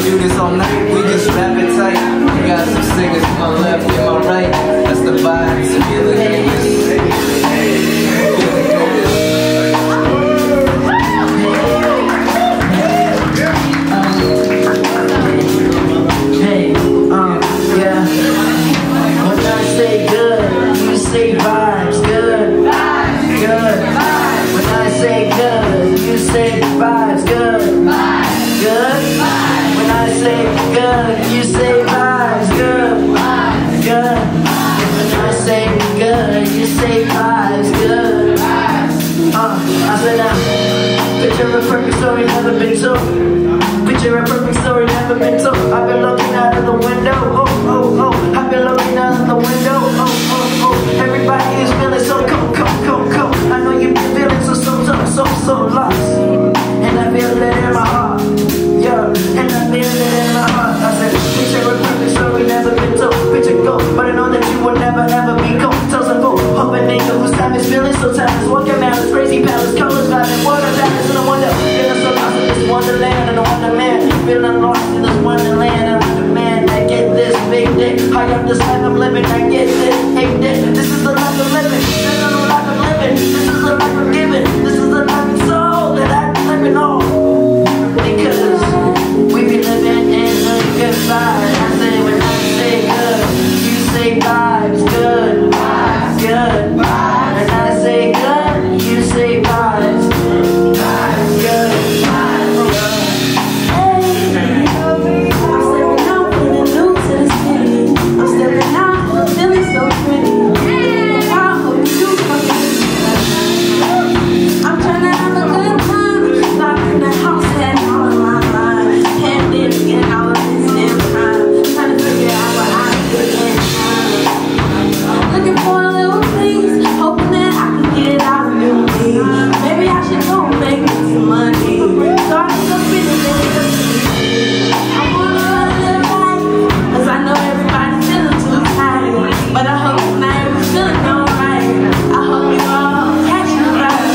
do this all night, we just wrap it tight. We got some singers to my left and my right. That's the vibe, so feel the haters. Picture a perfect story never been told. Picture a perfect story never been told. I've been looking out of the window. Oh, oh, oh. I've been looking out of the window. Oh, oh, oh. Everybody is feeling so cold, cold, cold, cold. I know you've been feeling so lost. And I feel it in my heart. Yeah, and I feel it in my heart. I said, picture a perfect story never been told. Picture gold, but I know that you will never ever be cold. Tell some folk, hoping they know whose time is feeling so timeless. Walking around this crazy palace, colors, vibing, water, balance, and I wonder. Feeling so lost in this wonderland, and I wonder, man. Feeling lost in this wonderland, and I demand I get this big dick. High up this life I'm living, I get this, hate this. This is the life I'm living. This is the life I'm living. This is the life I'm giving. This is the life and soul that I'm living on. Because we be living in the good vibes. I say when I say good, you say vibes, good, vibes, good, vibes. And I say good, you say vibes, vibes, good, vibes, good. Hey, I'm stepping out, feeling new to the city. I'm stepping out, feeling so pretty. I hope you fucking I'm trying to have a good time. Locked in the house, had all of my mind. Can't live again, all of this damn time. Trying to figure out what I do in time. Looking for a little please, hoping that I can get out of new me. Maybe I should go make me some money. So I can go spend a minute. I wanna live life, cause I know everybody's feeling too tired. But I hope tonight we're feeling alright. I hope you all catch the vibe.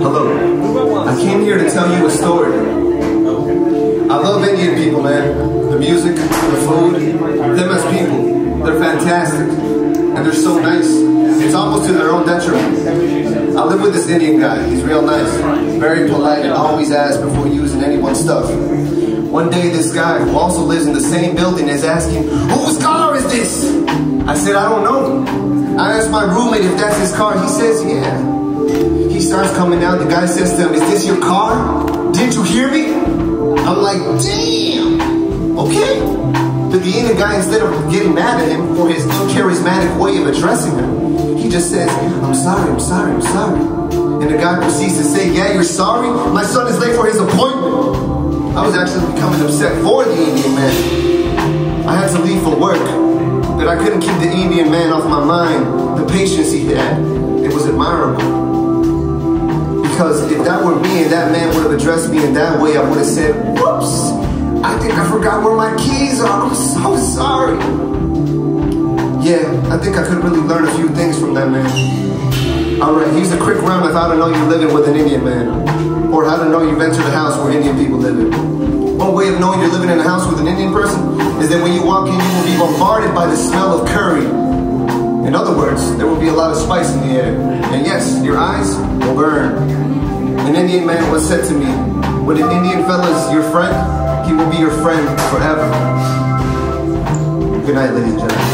Hello. I came here to tell you a story. I love Indian people, man. The music, the food, them as people, they're fantastic. And they're so nice. It's almost to their own detriment. I live with this Indian guy. He's real nice. Very polite and always asks before using anyone's stuff. One day this guy, who also lives in the same building, is asking, whose car is this? I said, I don't know. I asked my roommate if that's his car. He says, yeah. He starts coming out. The guy says to him, is this your car? Didn't you hear me? I'm like, damn. Okay. But the Indian guy, instead of getting mad at him for his charismatic way of addressing him, he just says, I'm sorry, I'm sorry, I'm sorry. And the guy proceeds to say, yeah, you're sorry? My son is late for his appointment. I was actually becoming upset for the Indian man. I had to leave for work, but I couldn't keep the Indian man off my mind. The patience he had, it was admirable. Because if that were me and that man would have addressed me in that way, I would have said, whoops, I think I forgot where my keys are. I'm so sorry. Yeah, I think I could really learn a few things from that man. Alright, here's a quick run of how to know you're living with an Indian man. Or how to know you've entered a house where Indian people live in. One way of knowing you're living in a house with an Indian person is that when you walk in, you will be bombarded by the smell of curry. In other words, there will be a lot of spice in the air. And yes, your eyes will burn. An Indian man once said to me, when an Indian fella's your friend, he will be your friend forever. Good night, ladies and gentlemen.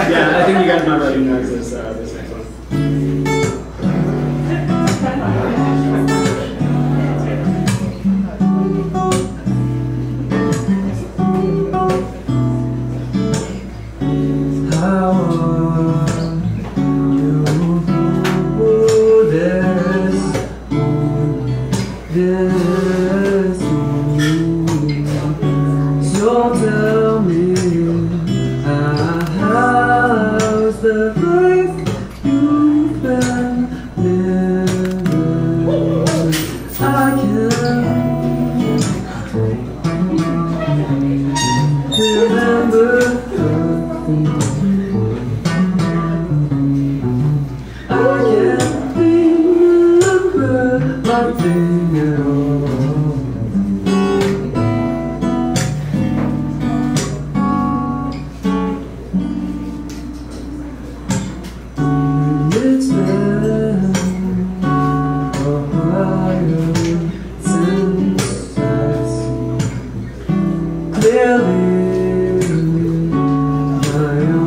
Yeah, I think you guys might already know this next one. So tell me, how's the life you've been living? I can't remember nothing at all. It's been a while since I've seen clearly my own.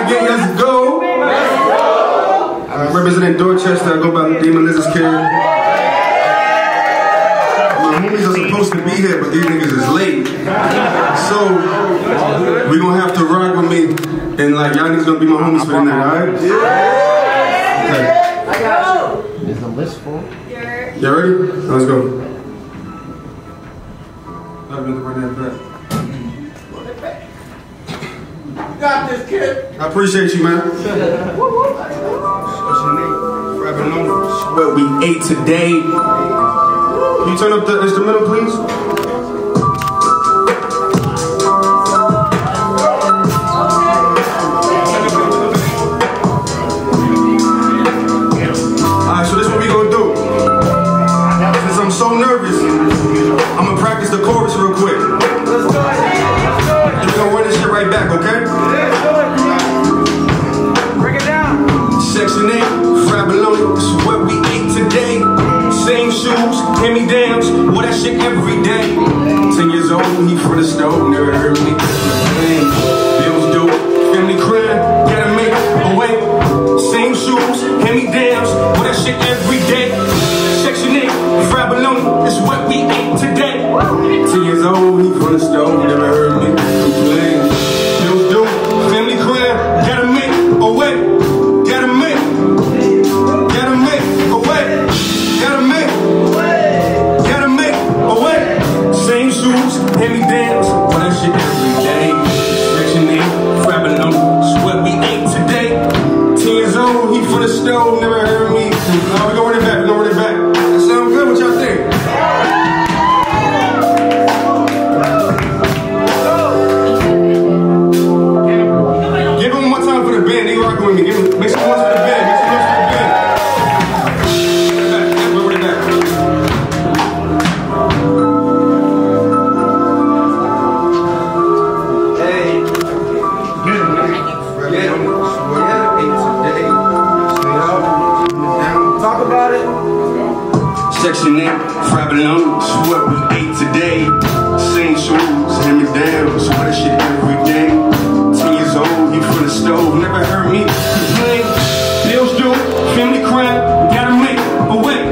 Again, let's go. Representing Dorchester, I go by Demon Lizard's Kid. My homies are supposed to be here, but these niggas is late. So, we gonna have to rock with me, and like, y'all niggas gonna be my homies for the night, alright? Okay. I got you. Is the list full? Y'all ready? Let's go. You got this, kid. I appreciate you, man. What we ate today. Can you turn up the instrumental, please? Alright, so this is what we gonna do. Since I'm so nervous, I'm gonna practice the chorus real quick. We're gonna run this shit right back, okay? Bring it down. Section 8, fried bologna, this is what we ate today. Same shoes, hand-me-downs, wore that shit every day. 10 years old, he from the stove, never heard me. Bills due, family crime, gotta make a way. Same shoes, hand-me-downs, wore that shit every day. Section 8, fried bologna, this is what we ate today. 10 years old, he from the stove, never heard me complain. Bills due, family crime, gotta make a way. Gotta make a way. Gotta make a way. Same shoes, hand-me-downs, wear that shit every day. Section 8, fried bologna, this is what we ate today. 10 years old, he from the stove, never heard me. We gonna run it back, we gonna run it back. That sound good? What y'all think? Give him one more time for the band. They rocking with me. Make some noise for the band. Make some noise for the band. Run it back. Hey. Talk about it. Section 8, fried bologna, this is what we ate today. Same shoes, hand-me-downs, wear that shit every day. 10 years old, he from the stove, never heard me complain. Bills due, family crime, gotta make a way.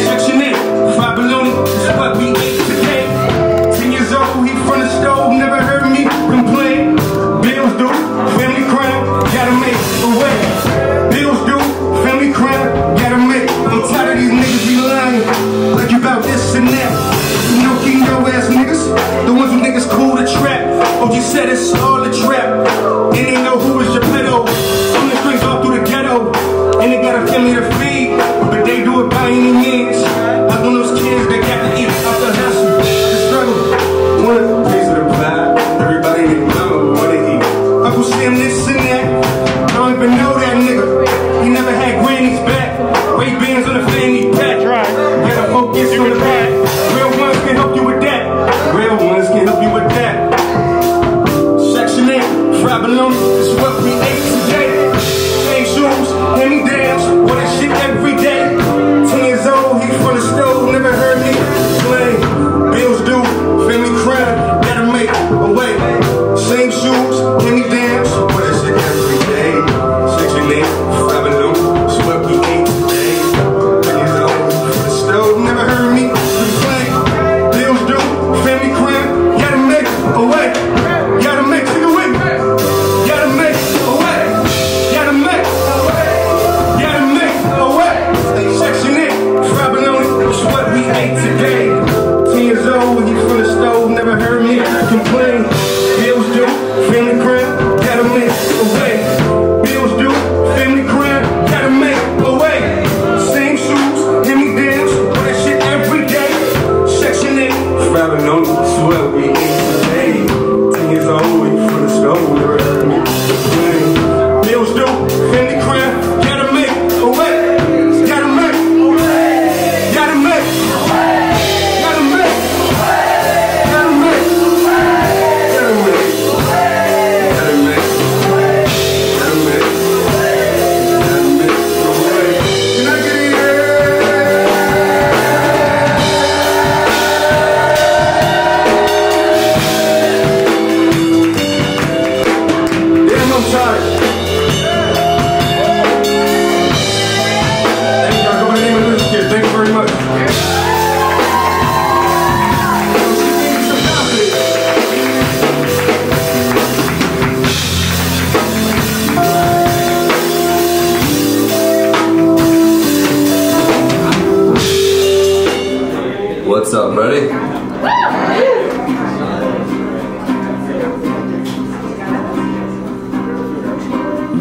Section 8, fried bologna, this is what we ate today. 10 years old, he from the stove, never heard me complain. Bills due, family crime, gotta make a way. Bills due, family crime, gotta make. I'm tired of these niggas be lying, like you about this and that. You know, Kino ass niggas, the ones who niggas cool to trap. OG said it's all a trap, and they know who is your pedo. Some the strings all through the ghetto, and they got a family to feed, but they do it by any means. Like one of those kids that got to eat off the hustle, the struggle. One of the piece of the pie, everybody in the know what they eat. Uncle Sam this and that, I don't even know that nigga. He never had granny's back. Ray bands on the fanny pack. Gotta focus on the back. Real ones can help you with that. Real ones can help you with that.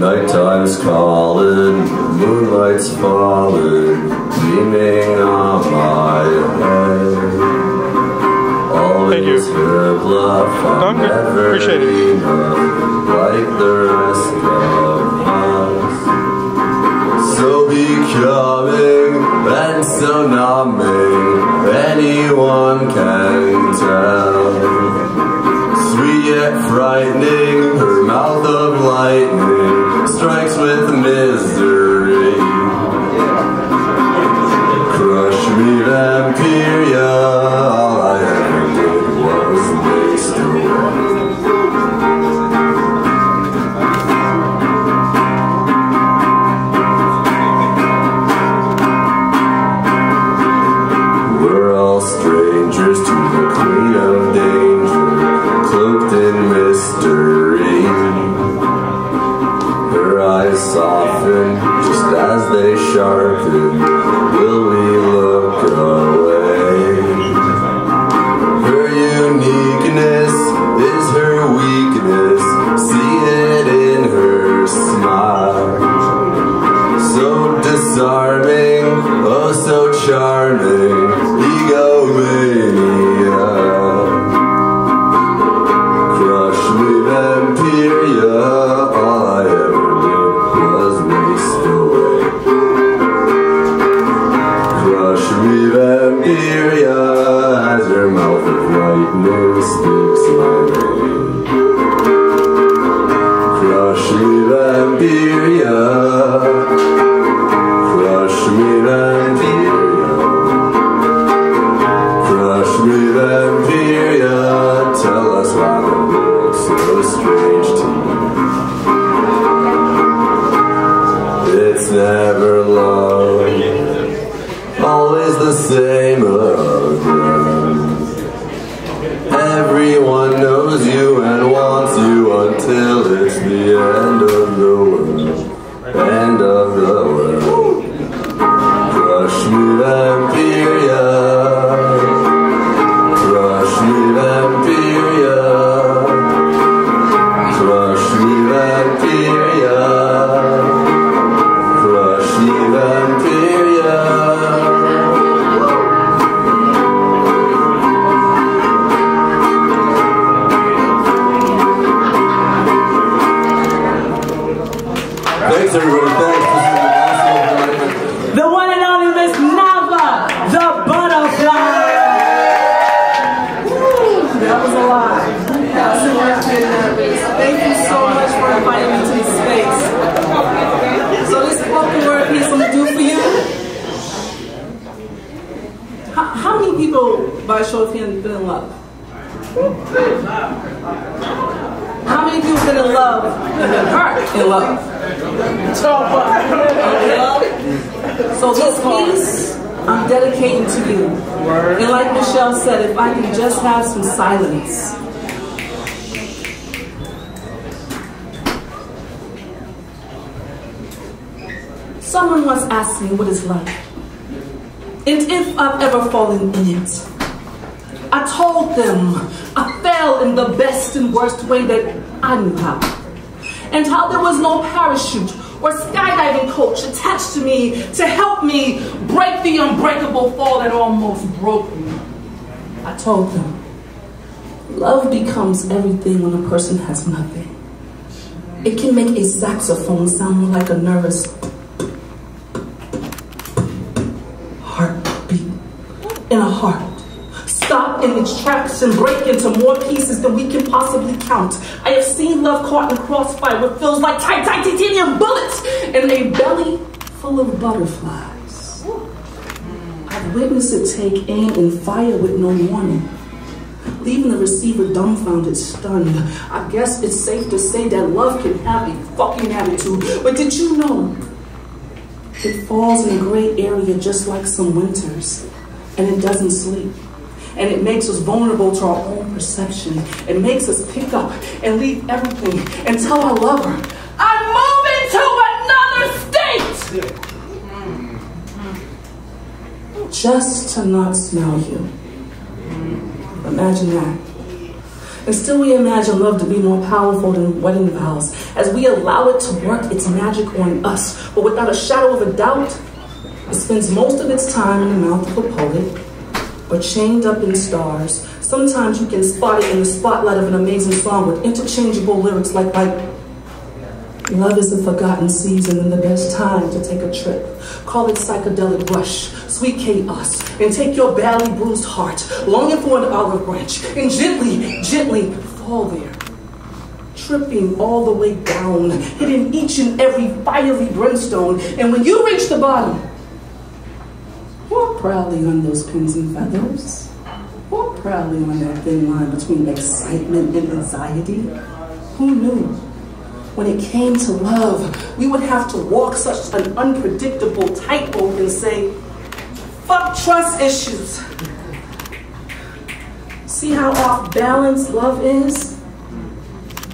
Nighttime's calling, moonlight's falling, beaming on my head. Always her bluff, I'm never enough, like the rest of us. So becoming and so numbing, anyone can tell. Sweet yet frightening, her mouth of lightning strikes with misery. Crush me, Vampiria, all I ever did was waste away. We're all strangers to the queen of danger, cloaked in mystery. Her eyes soften just as they sharpen. Will we look away? Her uniqueness is her weakness. See it in her smile. So disarming, oh so charming, egomania. Crush me, Vampiria, all I ever did was waste away. Crush me, Vampiria, as her mouth of lightning speaks my name. Crush me, Vampiria, crush me, Vampiria, crush me, Vampiria, tell us why the world's so strange to you. It's never love, always the same again. Everyone knows you and wants you until it's the end of the world. End of the world. Crush me, Vampiria, crush me, Vampiria, crush me, Vampiria, crush me, Vampiria. Thanks everybody, thanks. This is awesome. The one and only Miss Nava, the butterfly. Woo, that was a lot. That was a lot. Thank you so much for inviting me to this space. So this spoken word piece I'm gonna do for you. How many people, by a show of hands, been in love? How many people been in love and been hurt in love? So this piece I'm dedicating to you. And like Michelle said, if I can just have some silence. Someone once asked me what it's like, and if I've ever fallen in it. I told them I fell in the best and worst way that I knew how. And how there was no parachute or skydiving coach attached to me to help me break the unbreakable fall that almost broke me. I told them, love becomes everything when a person has nothing. It can make a saxophone sound more like a nervous heartbeat in a heart. Stop in its tracks and break into more pieces than we can possibly count. I have seen love caught in crossfire what feels like tight titanium bullets in a belly full of butterflies. I've witnessed it take aim and fire with no warning, leaving the receiver dumbfounded, stunned. I guess it's safe to say that love can have a fucking attitude. But did you know it falls in a gray area just like some winters, and it doesn't sleep? And it makes us vulnerable to our own perception. It makes us pick up and leave everything and tell our lover, I'm moving to another state! Just to not smell you. Imagine that. And still we imagine love to be more powerful than wedding vows, as we allow it to work its magic on us. But without a shadow of a doubt, it spends most of its time in the mouth of a poet, or chained up in stars. Sometimes you can spot it in the spotlight of an amazing song with interchangeable lyrics like love is a forgotten season and the best time to take a trip. Call it psychedelic rush, sweet chaos, and take your badly bruised heart, longing for an olive branch, and gently, gently fall there. Tripping all the way down, hitting each and every fiery brimstone. And when you reach the bottom, walk proudly on those pins and feathers. Walk proudly on that thin line between excitement and anxiety. Who knew? When it came to love, we would have to walk such an unpredictable tightrope and say, fuck trust issues. See how off balance love is,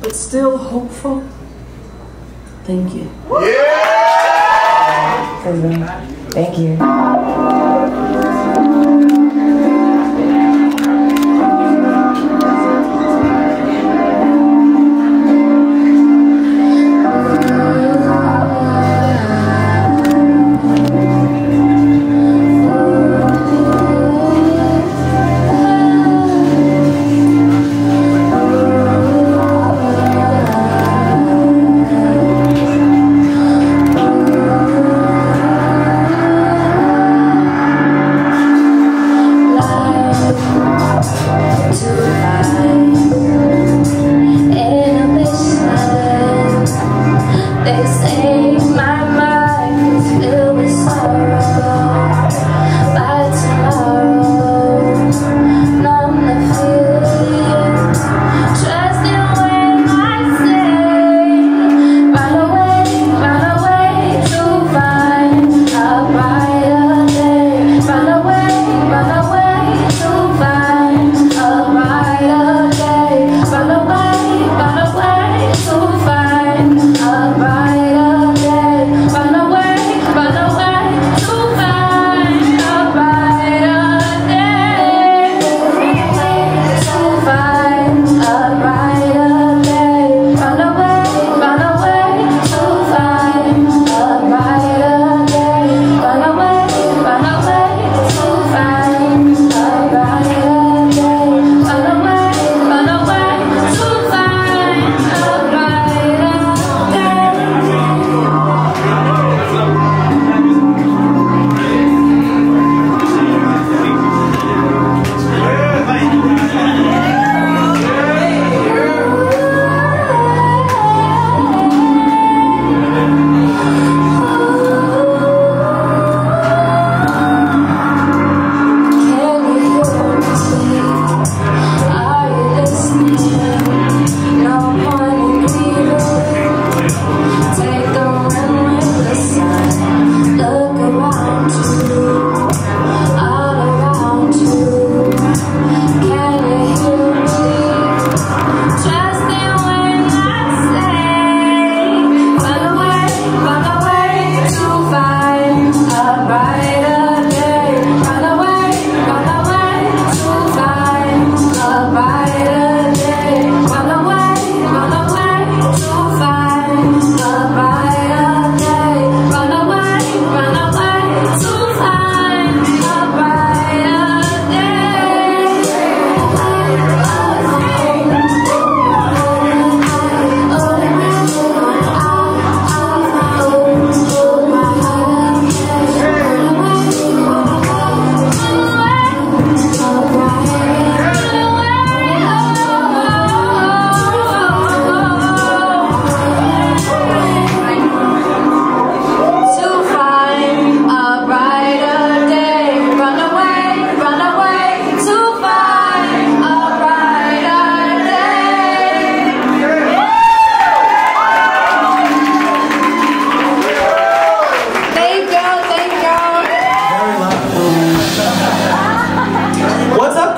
but still hopeful? Thank you. Yeah! Thank you.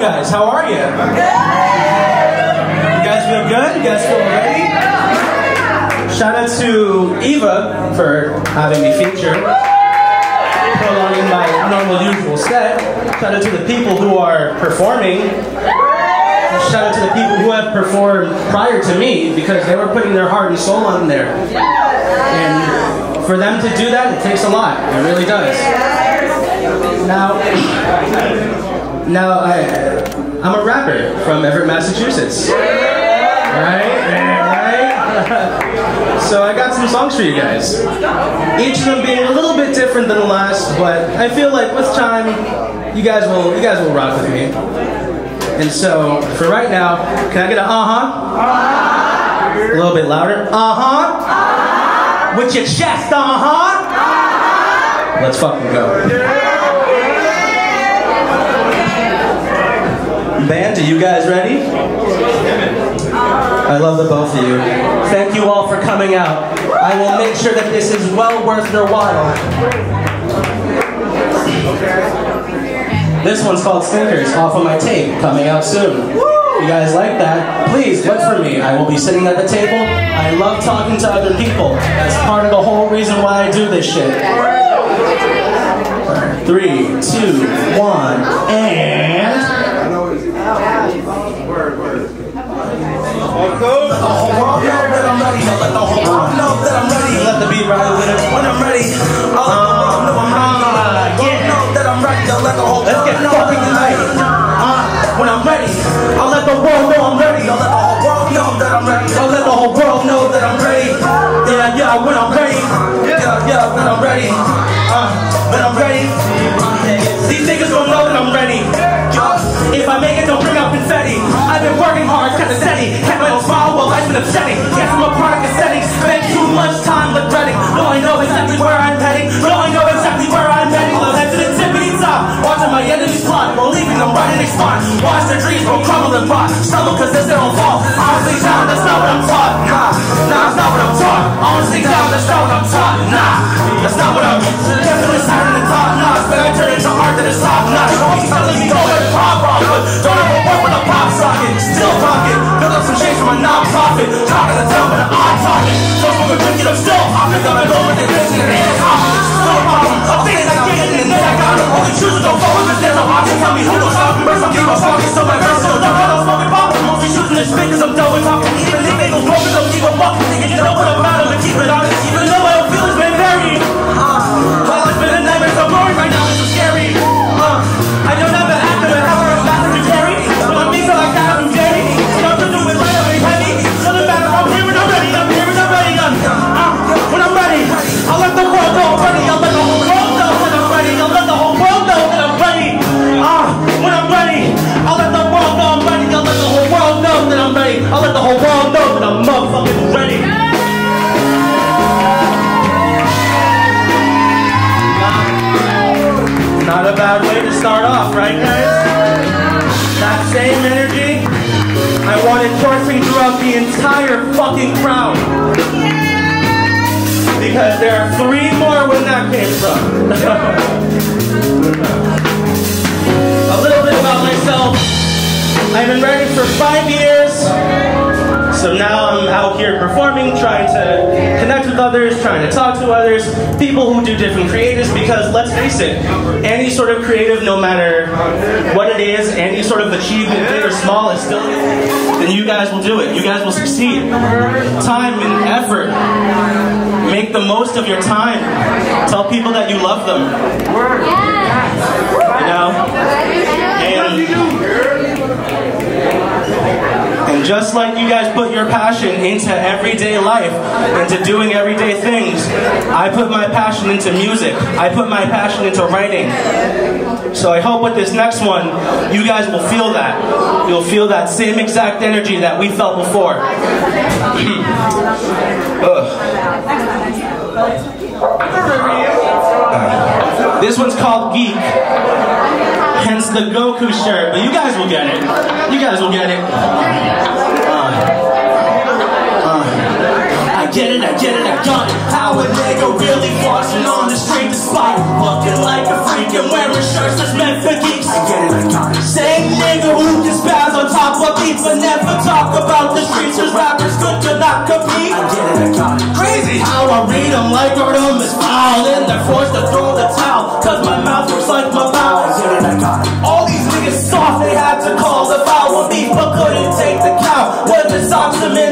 guys? How are you? You guys feel good? You guys feel ready? Shout out to Eva for having me featured, prolonging my normal usual set. Shout out to the people who are performing. Shout out to the people who have performed prior to me because they were putting their heart and soul on there. And for them to do that, it takes a lot. It really does. Now I'm a rapper from Everett, Massachusetts. Right? So I got some songs for you guys. Each of them being a little bit different than the last, but I feel like with time, you guys will rock with me. And so for right now, can I get a uh-huh? A little bit louder. Uh-huh. With your chest, uh-huh. Let's fucking go. Band, are you guys ready? I love the both of you. Thank you all for coming out. I will make sure that this is well worth your while. This one's called Stinkers, off of my tape, coming out soon. You guys like that? Please, look for me. I will be sitting at the table. I love talking to other people. That's part of the whole reason why I do this shit. 3, 2, 1, and... Let the beat ride with it. When I'm ready, let's get fucking tonight. When I'm ready, I'll let the world know I'm ready. I'll let the whole world know that I'm ready. I'll let the whole world know that I'm ready. Yeah, when I'm ready. Yeah, when I'm ready. When I'm ready. These niggas don't know that I'm ready. If I make it, don't bring up confetti. I've been working hard, kinda steady. Kept my own smile while life's been upsetting. Guess I'm a product of settings. Spend too much time regretting. No, I know exactly where I'm heading. No, I know exactly where I'm heading. Love head to the tippity top. Watching my enemies plot. While leaving them right in a spot. Watch their dreams go crumble and rot. Stumble cause it's their own fault. Honestly, down, that's not what I'm taught. Nah, that's not what I'm taught. Honestly, down, that's not what I'm taught. Nah, that's not what I'm definitely signing the top notch. But I turn into art that is top notch. Always telling me go and pop off. But don't ever work with a pop socket. Still pocket. Build up some change from a non-profit. Talking to tell with an eye target. So from a drinking, I'm still hopping. Coming over the bitch and it's confidence. No problem. I'm thinking I get it and then I got it. Only choose to go forward because there's no option. Tell me who knows how to burst. I'm getting my pockets. So my verse still done. I'm smoking pop. I'm mostly shooting this shit because I'm done with talking. Even if they go broken, don't keep a fuck. Niggas get up with a battle and keep it honest. Even though my own feelings been buried. Well, it's been a nightmare. So boring right now. It's so scary. I don't have an actor and have a master to carry. But I'm being like that, I'm Jerry. Nothing to do with light, I'm heavy. Doesn't matter, I'm here when I'm ready. I'm here when I'm ready. When I'm ready, I'll let the world know I'm ready. I'll let the whole world know that I'm ready. I'll let the whole world know that I'm ready. When I'm ready, I'll let the world know I'm ready. I'll let the whole world know that I'm ready. I'll let the whole world know that I'm motherfucking ready. Not a bad way to start off, right guys? That same energy, I want it coursing throughout the entire fucking crowd. Because there are 3 more where that came from. A little bit about myself. I've been writing for 5 years. So now I'm out here performing, trying to connect with others, trying to talk to others, people who do different creatives, because let's face it, any sort of creative, no matter what it is, any sort of achievement, big or small, is still, then you guys will do it. You guys will succeed. Time and effort. Make the most of your time. Tell people that you love them. You know? And just like you guys put your passion into everyday life, into doing everyday things, I put my passion into music. I put my passion into writing. So I hope with this next one, you guys will feel that. You'll feel that same exact energy that we felt before. This one's called Geek. Hence the Goku shirt, but you guys will get it. You guys will get it. I get it, I got it. How a nigga really flossing on the street despite looking like a freak and wearing shirts that's meant for geeks. I get it, I got it. Same nigga who can spaz on top of beats but never talk about the streets cause rappers good to not compete. I get it, I got it. Crazy how I read them like Artemis Fowl and they're forced to throw the towel cause my mouth looks like my mouth. I get it, I got it. All these niggas soft, they had to call the foul on beef because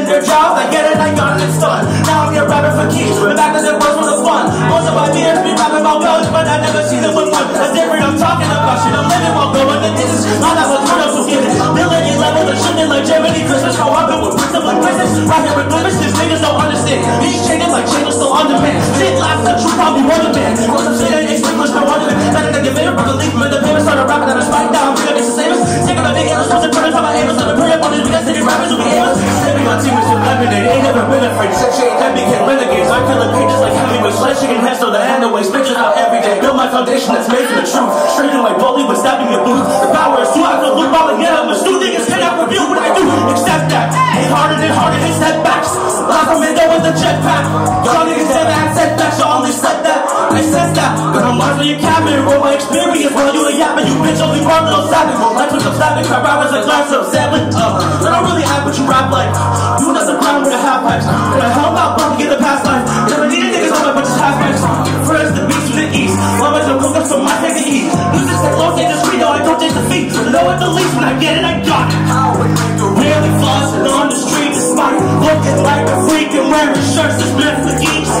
their jobs, I get it, I got it, it's done. Now I'm here rapping for keys, but back then it was for the fun. Most of my peers be rapping about guns, but I never see them with one. That's different, I'm talking about shit, I'm living while going to this is not how a turn up was given. Ability levels are shifting like Germany Christmas, how I'm with wisdom like Christmas. Right here with blemishes, niggas don't understand. These changing like channels still on demand. Shit lasts the truth, I'll be wonder man. Once I'm saying it, English, no wonder man. Better than give it, but believe me, the payment started rapping and I spiked down. Bring up the same as taking the big L's, wasn't turning from my aimers. So the period on this, we got city rappers who be able to saving my team with some lemonade. Ain't never been afraid. Sex ain't that became renegades. I kill the pages like heavyweight. Slice chicken heads so the hand away. Pictures out every day. Build my foundation that's made from the truth. Straight in like bully with stabbing your booth. The power is too high to loop all again. I'm a stew niggas cannot review what I do. Accept that. Hit harder than harder, hit setbacks. Lock them in there with a jetpack. Y'all niggas never had setbacks. Y'all only said that. I sense that. But I'm largely a cabin. Roll my experience while you a yapping. You bitch only run little savage. Roll life with some savage. Crap hours like glass of salmon. I don't really have what you rap like. You another ground with a half pipes. But I help out bump get a past life. Never needed niggas on my bunch of half pipes. First the beast to the east. Mama's a cook up so my take to eat. Music stay low, stay discreet. No, I don't take defeat. Know at the least when I get it, I got it. Really flossing on the street despite looking like a freak and wearing shirts that's meant for geeks.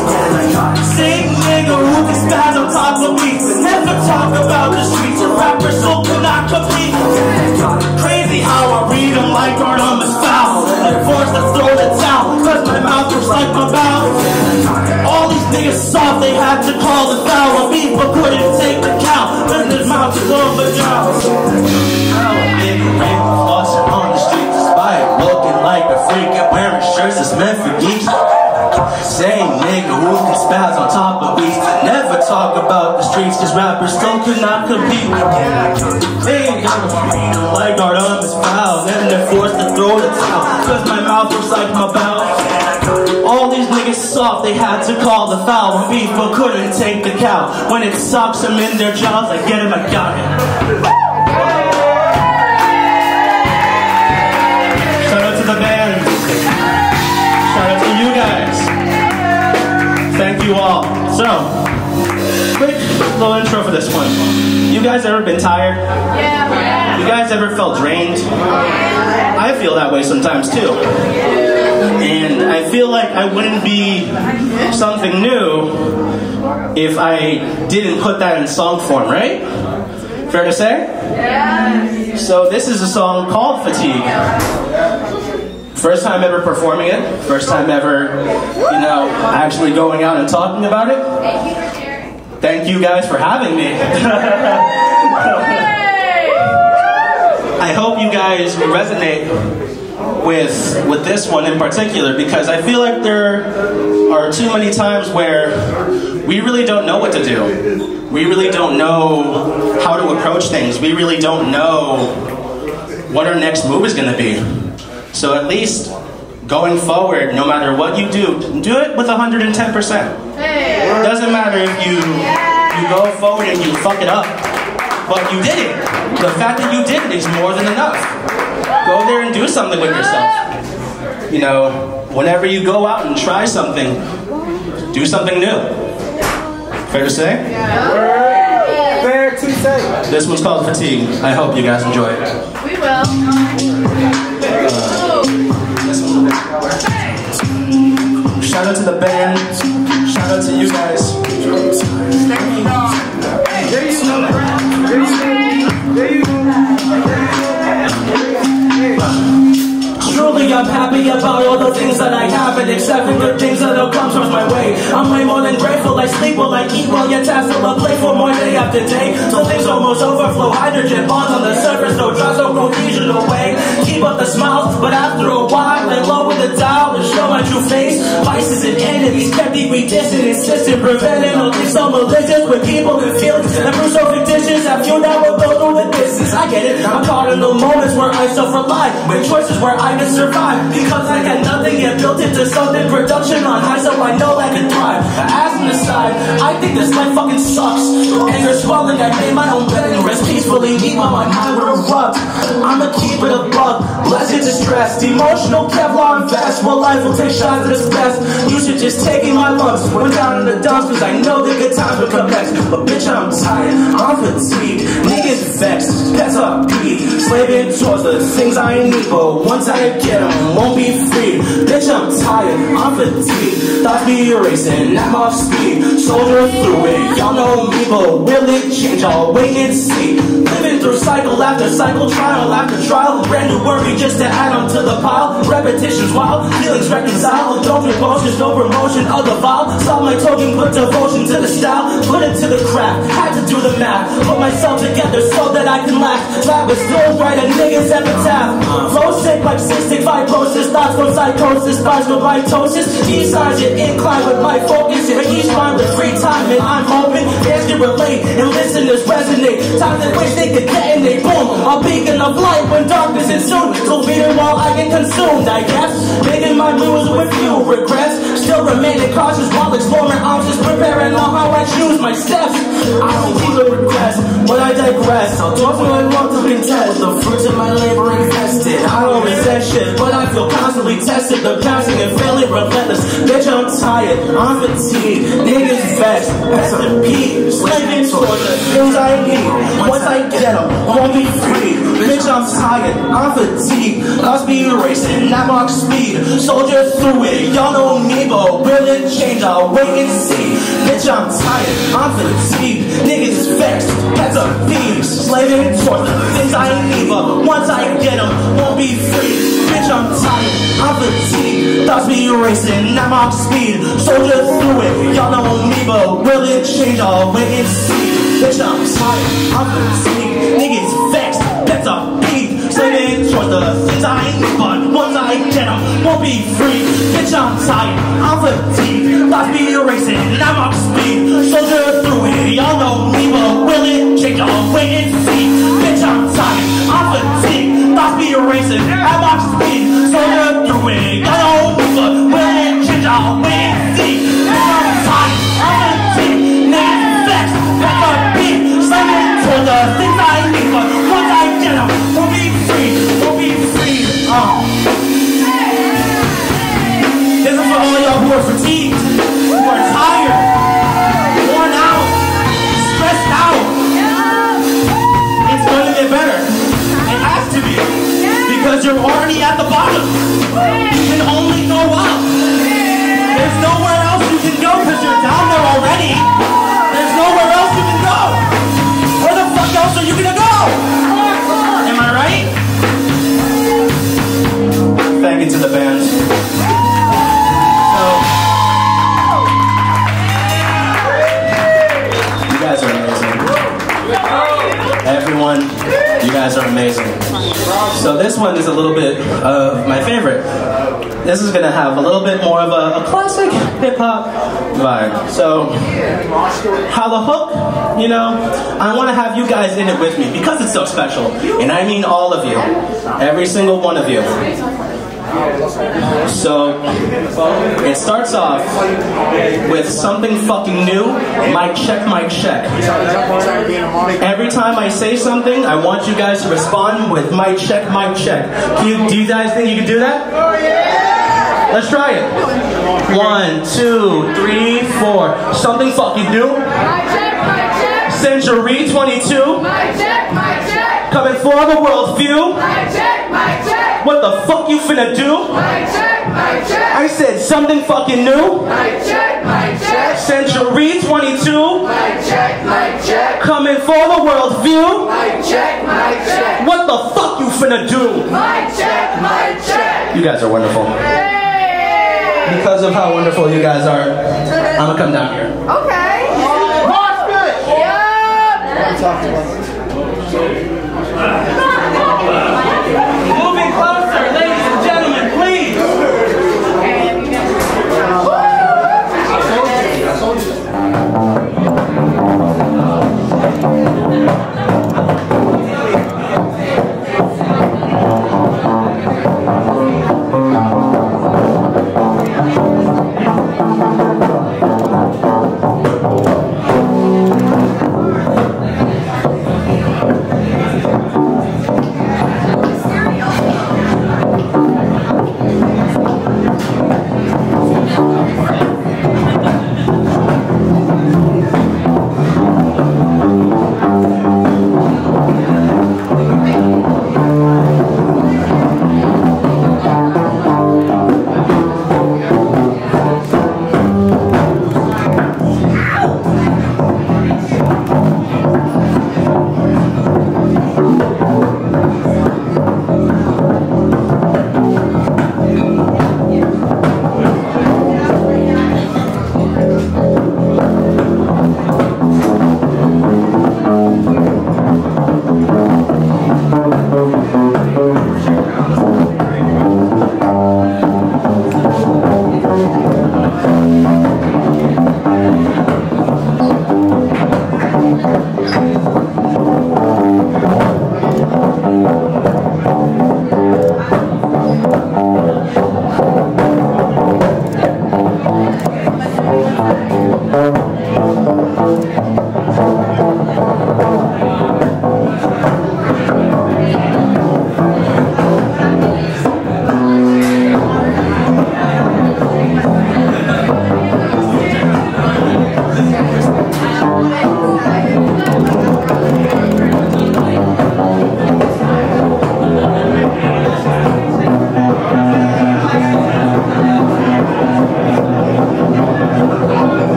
Same nigga who can spaz on top of me. Never talk about the streets. A rapper so cannot compete. Crazy how I read them like Artemis Fowl. They're forced to throw the towel, cause my mouth looks like my mouth. All these niggas soft, they had to call the foul. A beef but couldn't take the cow, when his mouth is on the job. How a nigga ain't flossing on the street despite looking like a freak and wearing shirts that's meant for geeks. Same nigga who can spaz on top of beats. Never talk about the streets, cause rappers still could not compete. Same nigga like Artemis Fowl, then they're forced to throw the towel, cause my mouth looks like my mouth. All these niggas soft, they had to call the foul. When beef but couldn't take the cow. When it sucks them in their jobs, I get him, I got him. Shout out to the band. Shout out to you guys. Thank you all. So, quick little intro for this one. You guys ever been tired? Yeah. You guys ever felt drained? I feel that way sometimes too. And I feel like I wouldn't be something new if I didn't put that in song form, right? Fair to say? Yeah. So this is a song called Fatigue. First time ever performing it. First time ever, you know, actually going out and talking about it. Thank you for sharing. Thank you guys for having me. I hope you guys resonate with this one in particular, because I feel like there are too many times where we really don't know what to do. We really don't know how to approach things. We really don't know what our next move is going to be. So at least going forward, no matter what you do it with 110%. It doesn't matter if you go forward and you fuck it up, but you did it. The fact that you did it is more than enough. Go there and do something with yourself. You know, whenever you go out and try something, do something new. Fair to say? Yeah. Fair to say. This one's called Fatigue. I hope you guys enjoy it. We will. Shout out to the band. Shout out to you guys. Truly I'm happy about all the things that I have, and accepting good things that'll come towards my way. I'm way more than grateful. I sleep while I eat while yet I still play for more day after day. So things almost overflow. Hydrogen bonds on the surface, no drugs, no cohesion, no way. Keep up the smiles, but after a while lay low with the dial and show my true face. Vices and enemies kept me distant, insistent, preventing all these so malicious with people and feelings that prove so fictitious. I feel that will go through the distance. I get it. I'm caught in the moments where I self-rely, with choices where I can survive, because I got nothing yet built into something. Production on high, so I know I can thrive. As an aside, I think this life fucking sucks. Anger swelling, I made my own bed and rest peacefully. Need my mind would erupt. I'ma keep it a buck. Blessed distressed, emotional Kevlar vest. Well, life will take shots at its best. You should just take in my lumps. Went down in the dumps, cause I know the good times will come next. But bitch, I'm tired, I'm fatigued. Niggas vexed, pets are beat. Slaving towards the things I need, but once I get them, won't be free. Bitch, tired, I'm fatigued. Thoughts be racing at my speed. Soldier through it, y'all know me, but will it change? I'll wait and see. Living through cycle after cycle, trial after trial. Brand new worry just to add on to the pile. Repetitions wild, feelings reconciled. Don't emotions, no promotion of the file. Stop my talking, put devotion to the style. Put it to the craft, had to do the math. Put myself together so that I can laugh. Laugh with slow, write a nigga's epitaph. Flow sick like cystic fibrosis. Thoughts from psychosis, thoughts from mitosis. Each signs it incline with my focus. And each mind with free time and I'm hoping fans can relate and listeners resonate. Times in which they could detonate, boom. A beacon of light when darkness ensued. So reading while I get consumed, I guess. Making my moves with few regrets. Still remaining cautious while exploring options. Preparing on how I choose my steps. I don't keep the regrets, but I digress. I'll talk what I want to contest. The fruits of my labor invested. I don't resent shit, but I feel constantly tested. The passing and failing relentless. Bitch, I'm tired, I'm fatigued. Niggas vexed, SMP. Slaving towards the things I need. Once I get them, won't be free. Bitch, I'm tired, I'm fatigued. Thoughts be racing at Mach speed. Soldiers through it, y'all know me, but will it change? I'll wait and see. Bitch, I'm tired, I'm fatigued. Niggas vexed, that's a beat. Slaving towards the things I need, but once I get them, won't be free. Bitch, I'm tired, I'm fatigued. Thoughts be racing at Mach speed. Soldiers through it, y'all know me, but will it change? I'll wait and see. Bitch, I'm tired, I'm fatigued. Niggas vexed, that's a beat. Slaving towards the things I need, but once I get them, won't be free. Bitch, I'm tired, I'm fatigued. Thoughts be racing at Mach speed. Soldier through it, y'all know me, but will it change? I'll wait and see. Bitch, I'm tired, I'm fatigued. Thoughts be racing at Mach speed. Soldier through it, y'all know me, but will it change? I'll wait and see. Bitch, I'm tired, I'm fatigued. Niggas vexed, that's a beat. Slaving towards the things I need, but once I get them, won't be free, won't be free. This is for all y'all who are fatigued, who are tired, worn out, stressed out. It's going to get better. It has to be. Because you're already at the bottom. You can only go up. There's nowhere else you can go because you're down there already. There's nowhere else you can go. Where the fuck else are you going to go? Am I right? Thank you to the band. You guys are amazing. Everyone, you guys are amazing. So this one is a little bit of my favorite. This is gonna have a little bit more of a classic hip-hop vibe. So, how the hook, you know, I wanna have you guys in it with me because it's so special. And I mean all of you. Every single one of you. So, it starts off with something fucking new. Mic check, mic check. Every time I say something, I want you guys to respond with mic check, mic check. Do you guys think you can do that? Oh yeah! Let's try it. 1, 2, 3, 4. Something fucking new. Mic check, mic check. Century 22. Mic check, mic check. Coming for the world view. Mic check, mic check. What the fuck you finna do? Mic check, mic check. I said something fucking new. Mic check, mic check. Century 22. Mic check, mic check. Coming for the world view. Mic check, mic check. What the fuck you finna do? Mic check, mic check. You guys are wonderful. Hey. Because of how wonderful you guys are, I'm gonna come down here. Okay. Moving closer, ladies and gentlemen, please.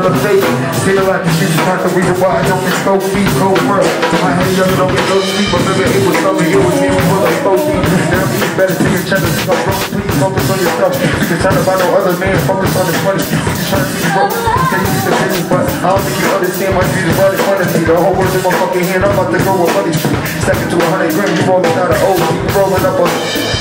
the face. Feel like the shit's not the reason why I don't get so deep, cold world. So my head young, don't get no sleep. Remember it was summer, it was here, we were like so deep. Now you better take a chance to think I'm broke. Please focus on yourself. You can tell about no other man, focus on this money. You just trying to see you broke. You say you need the business, but I don't think you understand my dreams right in front of me. The whole world's in my fucking hand, I'm about to go with money. Second to 100 grand, you rolling out of OG, you rolling up on.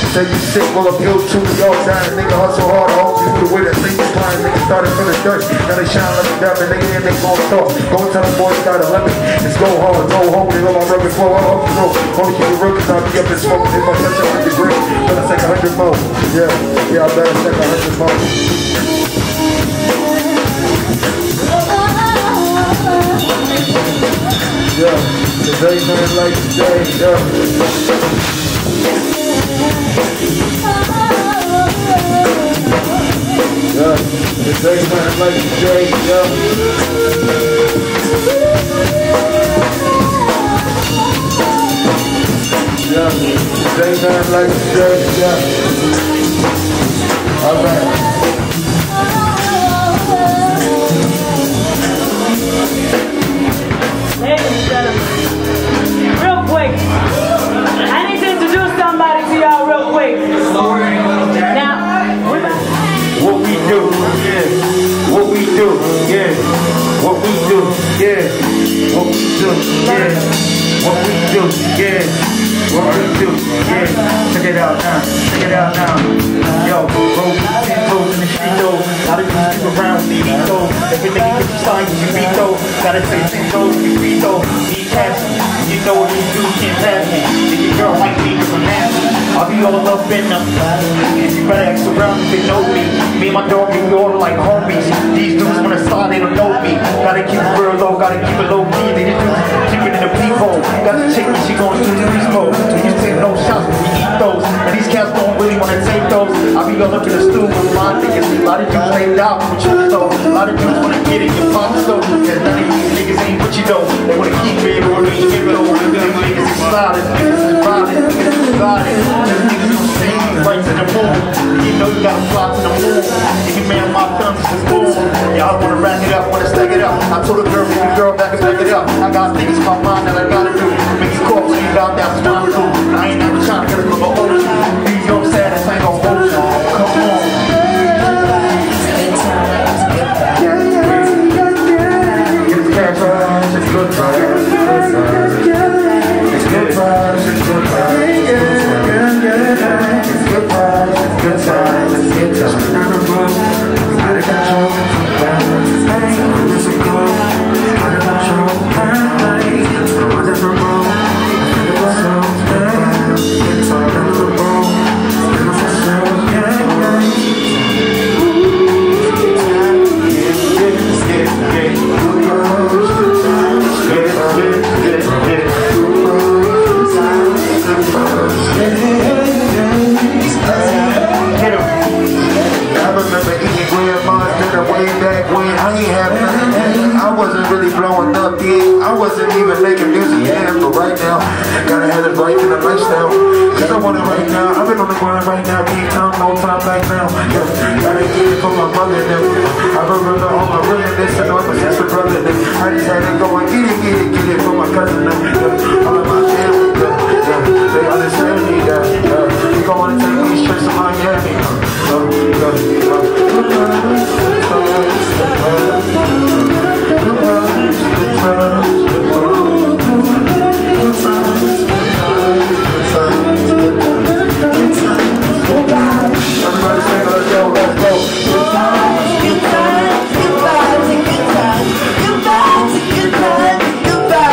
Say you sick, well I'm ill too, we all dying. Nigga hustle hard, I hope you the way that things is flying. Nigga started from the dirt, now they shine like a diamond. They in, they gon' talk. Go and tell the boys start a limit. It's go hard, go home, they let my rubbing flow. I hope you know, only keep the rookies, I'll be up and smoking. If I touch 100 grand, better take 100 more. Yeah, I better take 100 more. Yeah, today man like today, yeah. Yeah, today man like today, yeah. Yeah, today man like today, yeah. Alright. Ladies and gentlemen, real quick, I need to introduce somebody to y'all real quick. Now, what we do, yeah. What we do, yeah. What we do, yeah. What we do, yeah. What we do, yeah. What we do, yeah. Check it out now. Check it out now. Yo, bro, 10 toes in the street though. How do you keep around with the though? If a nigga gets signed, you beat though. Gotta say 10 toes, you beat though. Need cash, you know what these dudes can't pass me. If your girl like me, you're nasty. I'll be all up in them. You better ask around if they know me. Me and my dog, we all like homies. These dudes wanna slide, they don't know me. Gotta keep it real low, gotta keep it low key. These dudes keep it in the peephole. Got the chick, she gon' do the beast mode. You take no shots, we eat those. And these cats don't really wanna take those. I be all up in the stew with my niggas. A lot of dudes laid out with you though. A lot of dudes wanna get in your pocket though. Cause none of these niggas ain't what you know. They wanna keep it or they give it over. Them niggas is sliding, niggas is riding, niggas is riding. Them niggas gon' stay right to the moon. You know you gotta fly to the moon. If you man my thumbs is boom. Y'all wanna rack it up, wanna stack it up. I told a girl, baby girl, back and back it up. I got things in my mind that I gotta do. Make you call, when you down, that's what I'm doing. I ain't never trying to get a little old. New York status ain't gon' hold you. Come on. It's cash vibes, it's good vibes. It's good vibes, it's good vibes. It's good vibes, it's good times, it's good times. Not a book, we gotta control. It's a go, gotta control. What's it from home? It was so bad. It's all in the bone. It was so bad. I remember eating grandma's dinner way back when I ain't have nothing. I wasn't really blowing up yet. I wasn't even making music yet. But right now, gotta have it right in the lifestyle. Cause I want it right now. I've been on the grind right now. Can't come no time back now. Yeah, gotta get it for my mother and them. I remember all my realness and all my sister brother and them. I just had to go and get it for my cousin and them. Yeah, all of my family. Yeah, they understand me. Yeah, we going to take these trips to Miami. Everybody sing, let's go, let's go. Good vibes, good vibes, good vibes. Good vibes, good vibes, good vibes.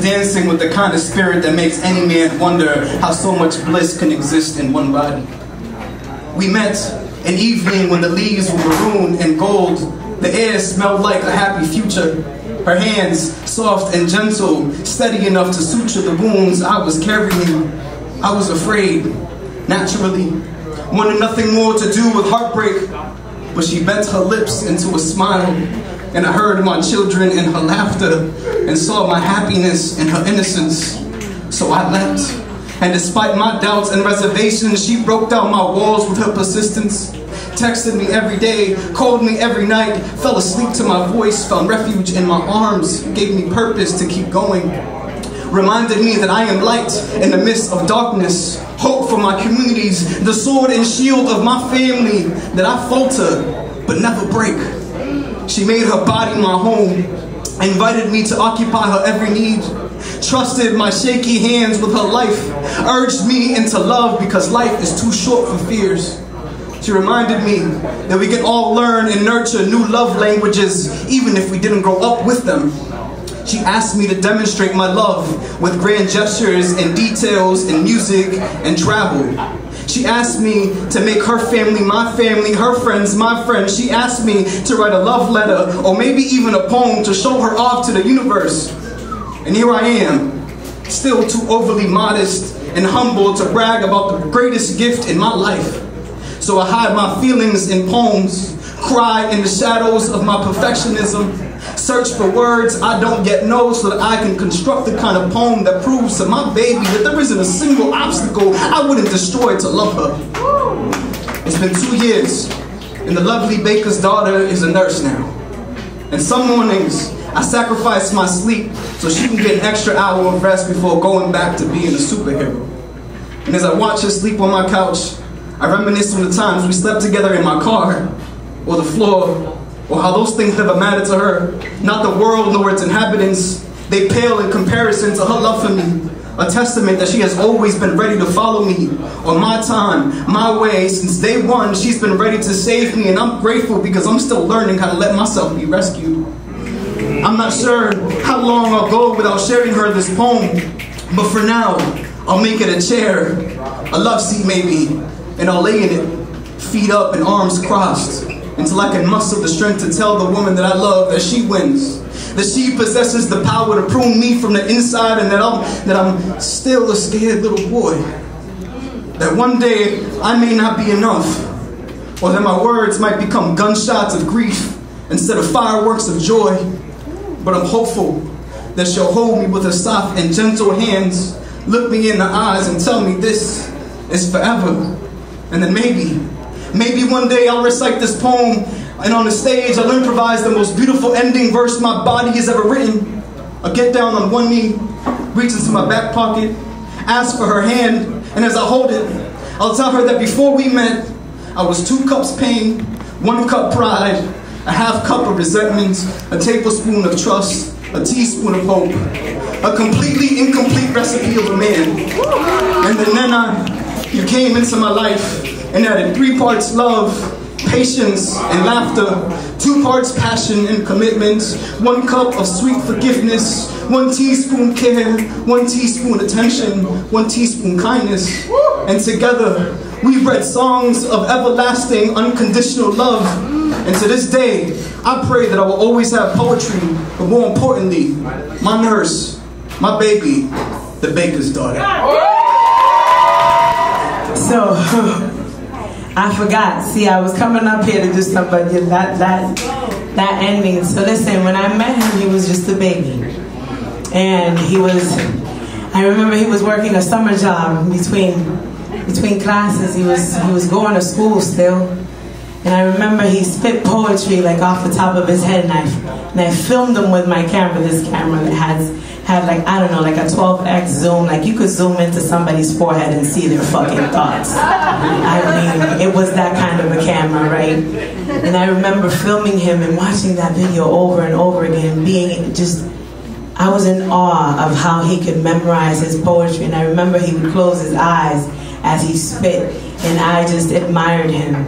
dancing with the kind of spirit that makes any man wonder how so much bliss can exist in one body. We met an evening when the leaves were maroon and gold. The air smelled like a happy future. Her hands, soft and gentle, steady enough to suture the wounds I was carrying. I was afraid, naturally. Wanted nothing more to do with heartbreak, but she bent her lips into a smile, and I heard my children in her laughter and saw my happiness in her innocence. So I leapt, and despite my doubts and reservations, she broke down my walls with her persistence. Texted me every day, called me every night, fell asleep to my voice, found refuge in my arms, gave me purpose to keep going. Reminded me that I am light in the midst of darkness, hope for my communities, the sword and shield of my family, that I falter but never break. She made her body my home, invited me to occupy her every need, trusted my shaky hands with her life, urged me into love because life is too short for fears. She reminded me that we can all learn and nurture new love languages even if we didn't grow up with them. She asked me to demonstrate my love with grand gestures and details in music and travel. She asked me to make her family my family, her friends my friends. She asked me to write a love letter or maybe even a poem to show her off to the universe. And here I am, still too overly modest and humble to brag about the greatest gift in my life. So I hide my feelings in poems, cry in the shadows of my perfectionism, search for words I don't yet know so that I can construct the kind of poem that proves to my baby that there isn't a single obstacle I wouldn't destroy to love her. It's been 2 years, and the lovely baker's daughter is a nurse now. And some mornings, I sacrifice my sleep so she can get an extra hour of rest before going back to being a superhero. And as I watch her sleep on my couch, I reminisce on the times we slept together in my car, or the floor, or how those things never mattered to her. Not the world nor its inhabitants. They pale in comparison to her love for me. a testament that she has always been ready to follow me on my time, my way. Since day one, she's been ready to save me, and I'm grateful because I'm still learning how to let myself be rescued. I'm not sure how long I'll go without sharing her this poem, but for now, I'll make it a chair, a love seat maybe, and I'll lay in it, feet up and arms crossed, until I can muster the strength to tell the woman that I love that she wins, that she possesses the power to prune me from the inside, and that I'm still a scared little boy. That one day I may not be enough, or that my words might become gunshots of grief instead of fireworks of joy. But I'm hopeful that she'll hold me with her soft and gentle hands, look me in the eyes and tell me this is forever. And then maybe one day I'll recite this poem, and on the stage I'll improvise the most beautiful ending verse my body has ever written. I'll get down on one knee, reach into my back pocket, ask for her hand, and as I hold it, I'll tell her that before we met, I was 2 cups pain, 1 cup pride, a half cup of resentment, a tablespoon of trust, a teaspoon of hope, a completely incomplete recipe of a man. And then you came into my life and added 3 parts love, patience, and laughter, 2 parts passion and commitment, 1 cup of sweet forgiveness, 1 teaspoon care, 1 teaspoon attention, 1 teaspoon kindness. And together, we read songs of everlasting, unconditional love. And to this day, I pray that I will always have poetry, but more importantly, my nurse, my baby, the baker's daughter. So, I forgot. See, I was coming up here to do something, but that ending. So listen, when I met him, he was just a baby. And I remember he was working a summer job between classes. He was going to school still. And I remember he spit poetry like off the top of his head, and I filmed him with my camera, this camera that had like, I don't know, like a 12x zoom, like you could zoom into somebody's forehead and see their fucking thoughts. I mean, it was that kind of a camera, right? And I remember filming him and watching that video over and over again, being just, I was in awe of how he could memorize his poetry. And I remember he would close his eyes as he spit, and I just admired him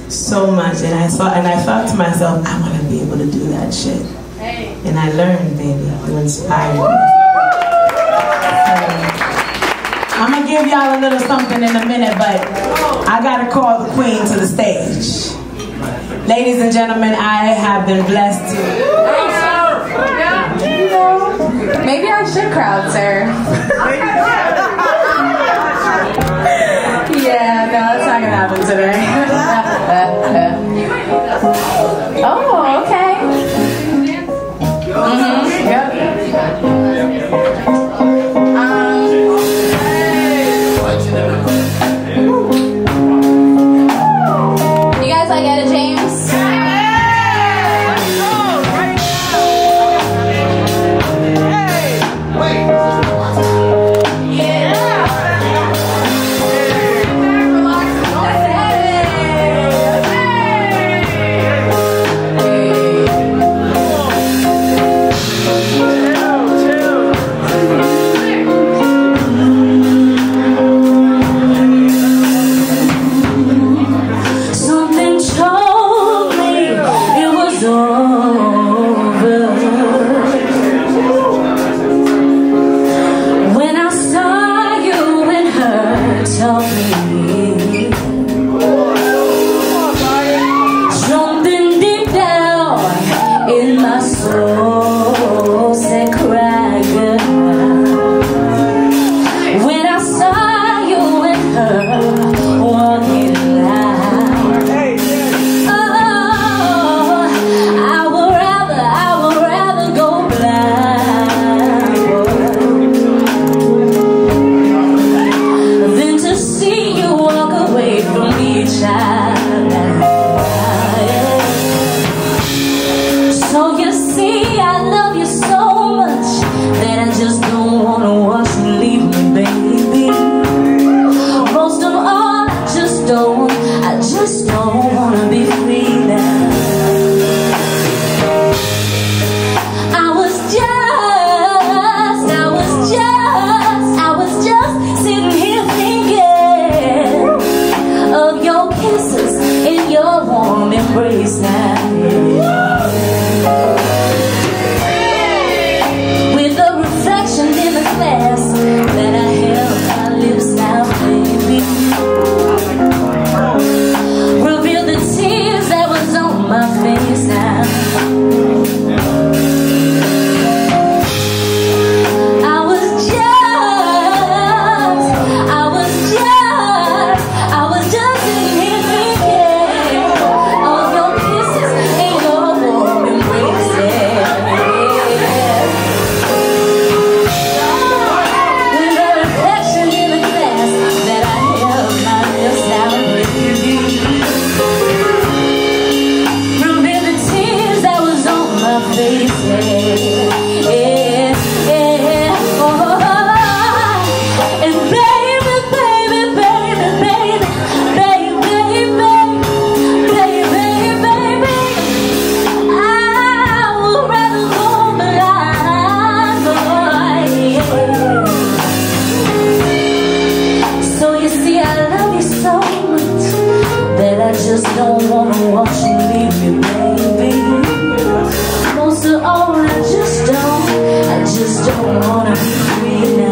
so much. And I thought to myself, I want to be able to do that shit. And I learned, baby, you inspired me. I'm gonna give y'all a little something in a minute, but I gotta call the queen to the stage. Ladies and gentlemen, I have been blessed to... Maybe I should crowd surf. Yeah, no, that's not gonna happen today. Oh, okay. Yep. You guys like Etta James? I was I love you so much that I just don't wanna watch you leave me, baby. Most of all, I just don't wanna be free now.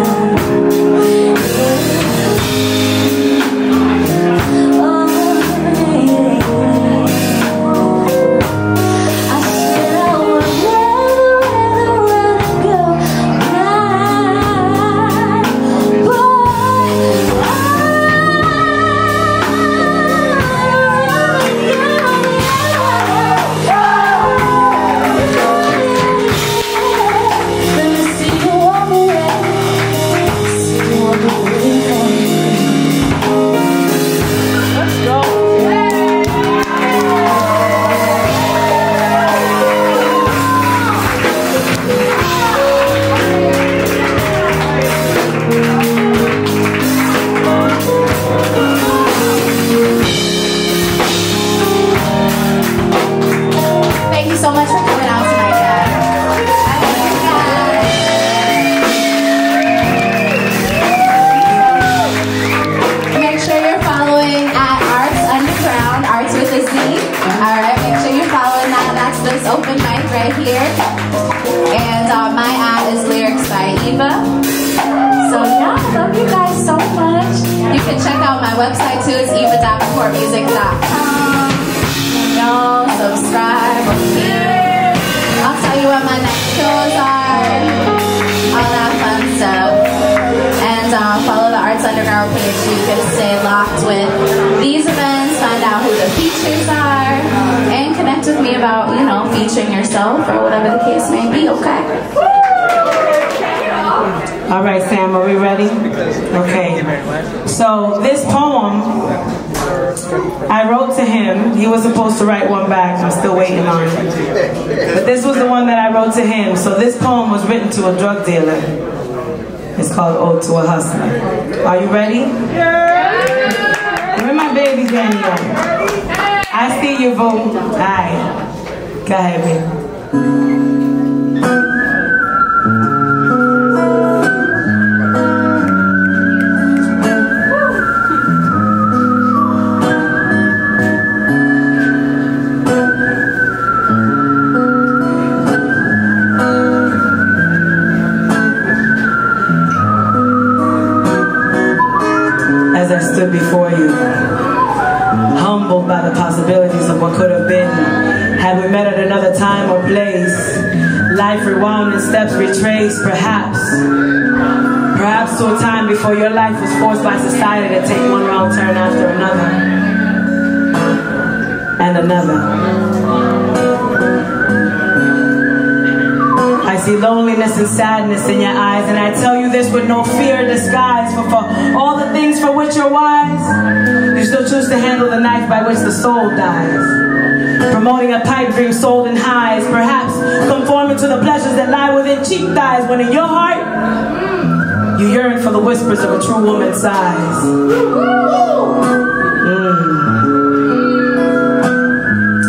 Website too is eva.portmusic.com. Subscribe over here. I'll tell you what my next shows are, all that fun stuff. And follow the Arts Underground page so you can stay locked with these events, find out who the features are, and connect with me about, you know, featuring yourself or whatever the case may be, okay? All right, Sam, are we ready? Okay. So this poem, I wrote to him. He was supposed to write one back. I'm still waiting on it. But this was the one that I wrote to him. So this poem was written to a drug dealer. It's called Ode to a Hustler. Are you ready? Where my baby Daniel? I see your vote. All right. Go ahead, baby. Before you, humbled by the possibilities of what could have been had we met at another time or place. Life rewound and steps retraced, perhaps to a time before your life was forced by society to take one wrong turn after another and another. I see loneliness and sadness in your eyes, and I tell you this with no fear or disguise, for all the things for which you're wise, you still choose to handle the knife by which the soul dies. Promoting a pipe dream sold in highs, perhaps conforming to the pleasures that lie within cheap thighs, when in your heart, you yearn for the whispers of a true woman's sighs.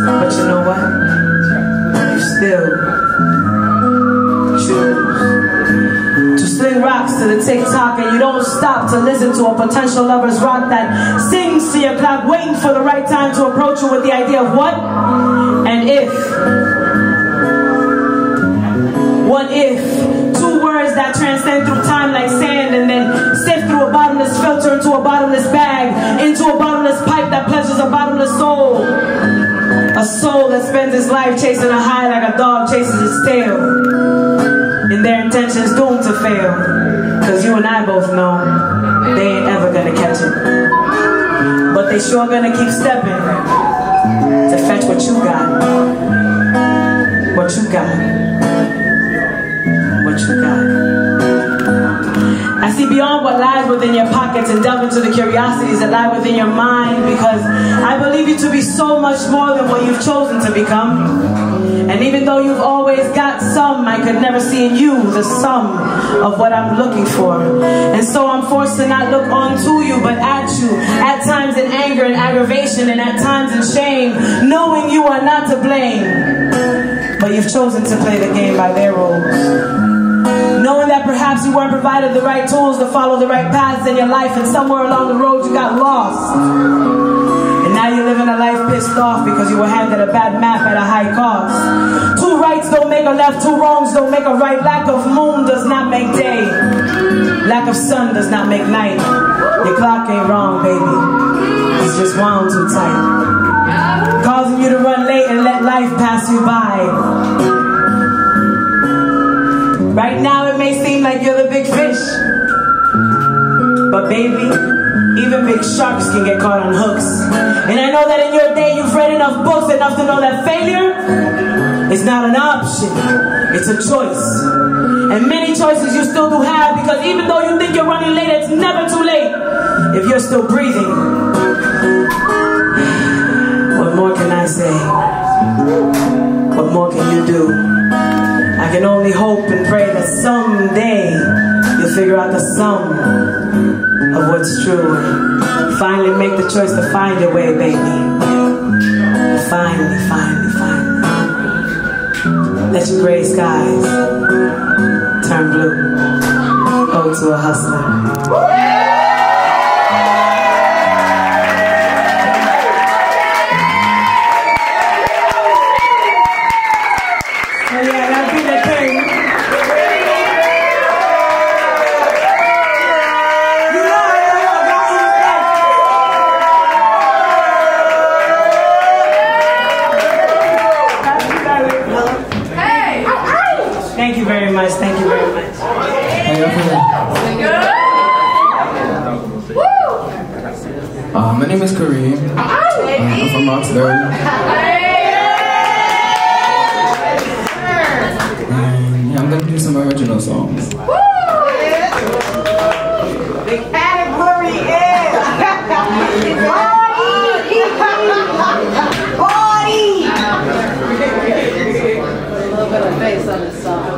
But you know what? You still to sling rocks to the tick-tock, and you don't stop to listen to a potential lover's rock that sings to your clock, waiting for the right time to approach you with the idea of what and if. What if? Two words that transcend through time like sand, and then sift through a bottomless filter into a bottomless bag, into a bottomless pipe that pleasures a bottomless soul. A soul that spends its life chasing a high like a dog chases its tail. And their intentions doomed to fail, cause you and I both know they ain't ever gonna catch it. But they sure gonna keep stepping to fetch what you got. What you got. What you got. I see beyond what lies within your pockets and delve into the curiosities that lie within your mind, because I believe you to be so much more than what you've chosen to become. And even though you've always got some, I could never see in you the sum of what I'm looking for. And so I'm forced to not look onto you, but at you, at times in anger and aggravation, and at times in shame, knowing you are not to blame. But you've chosen to play the game by their rules. Knowing that perhaps you weren't provided the right tools to follow the right paths in your life, and somewhere along the road you got lost. And now you're living a life pissed off because you were handed a bad map at a high cost. Two rights don't make a left, two wrongs don't make a right. Lack of moon does not make day. Lack of sun does not make night. Your clock ain't wrong, baby. It's just wound too tight. Causing you to run late and let life pass you by. Right now it may seem like you're the big fish, but baby, even big sharks can get caught on hooks. And I know that in your day you've read enough books enough to know that failure is not an option, it's a choice. And many choices you still do have, because even though you think you're running late, it's never too late if you're still breathing. What more can I say? What more can you do? I can only hope and pray that someday you'll figure out the sum of what's true and finally make the choice to find your way, baby. Finally. Let your gray skies turn blue. Ode to a hustler. Thank you very much. Thank you very much. My name is Kareem. I'm from Roxbury. And I'm gonna do some original songs. The category is party. A little bit of bass on this song.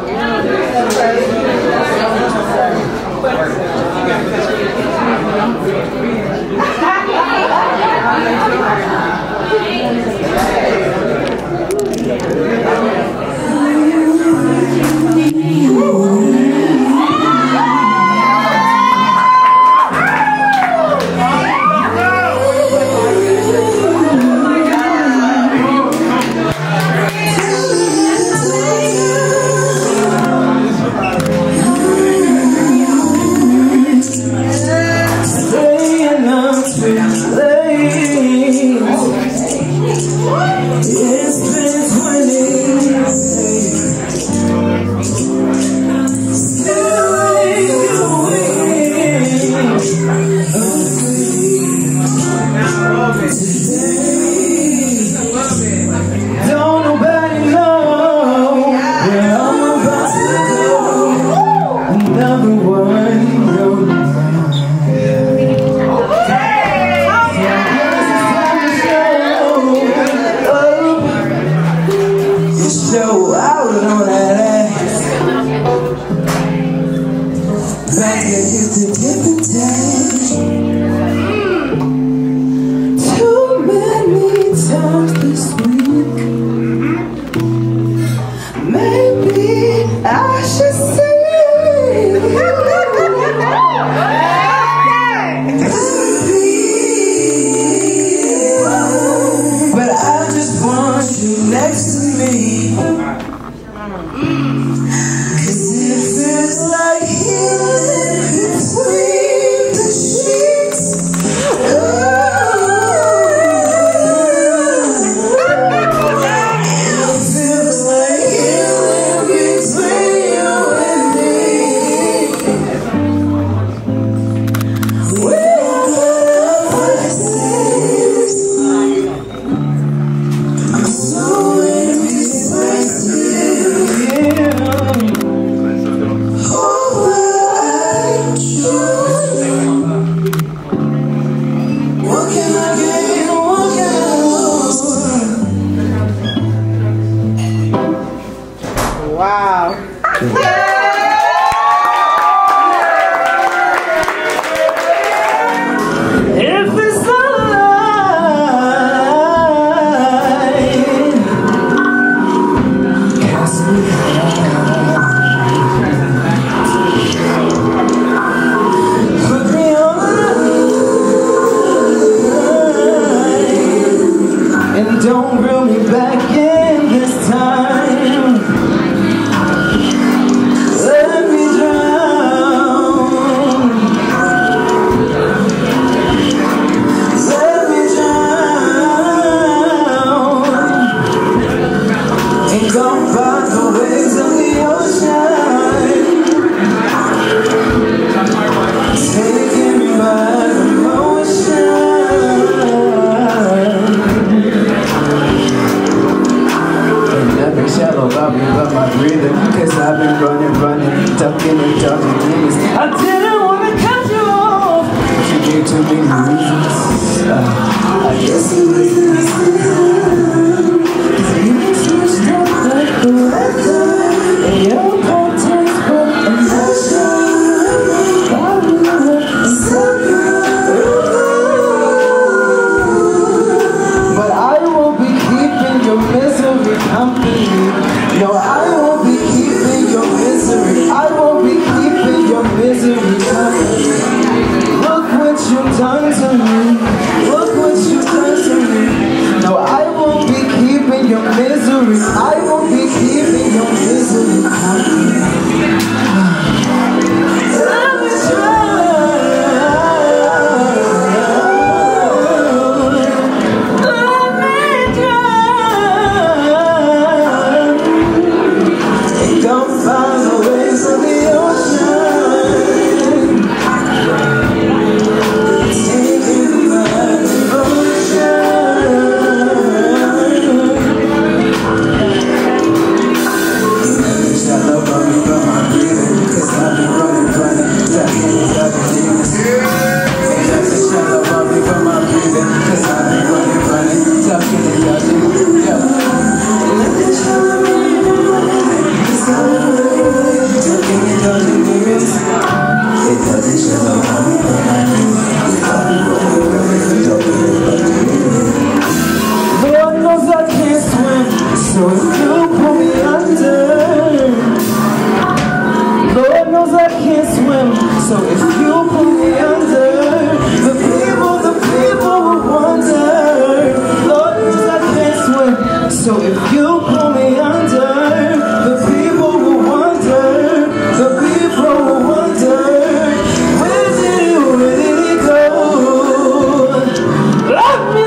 guess it was the you switched up like the weather, and your contacts brought emotion. But I won't be keeping your misery company. No, I won't be keeping your misery. I won't be keeping your misery company. Look what you've done to me. Look what you've done to me. No, I won't be keeping your misery. I won't be keeping your misery company. Let me try. So if you pull me under, the people will wonder. Lord knows I can't swim. So if you pull me under, the people will wonder. The people will wonder. Where did he go? Let me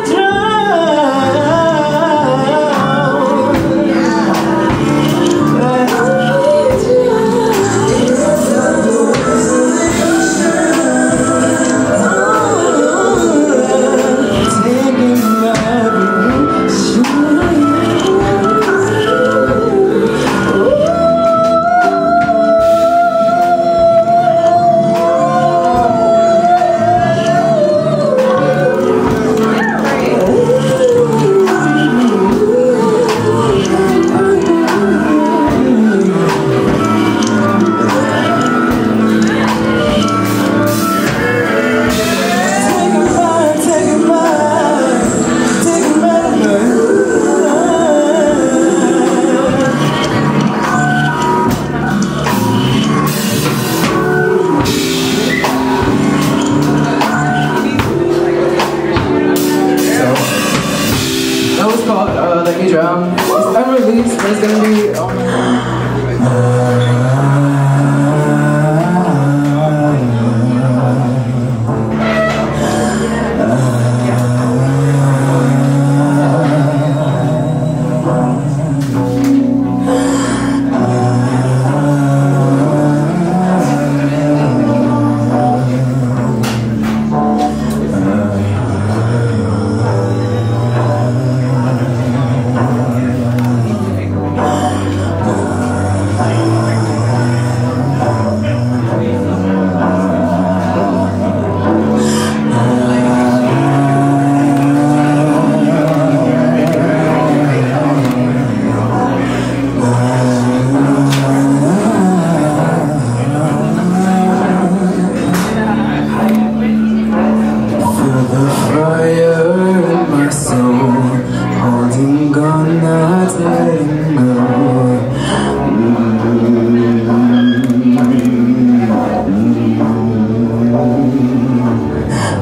it's unreleased, but it's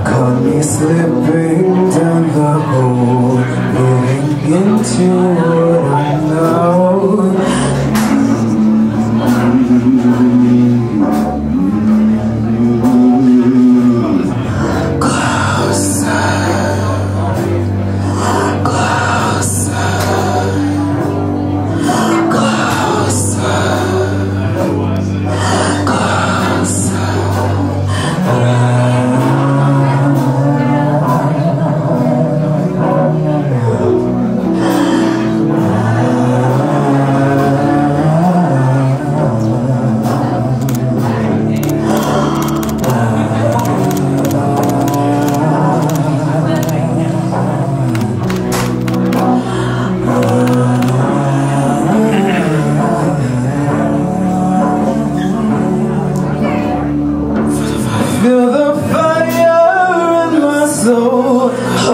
gonna be slipping down the hole, getting into what I know. oh,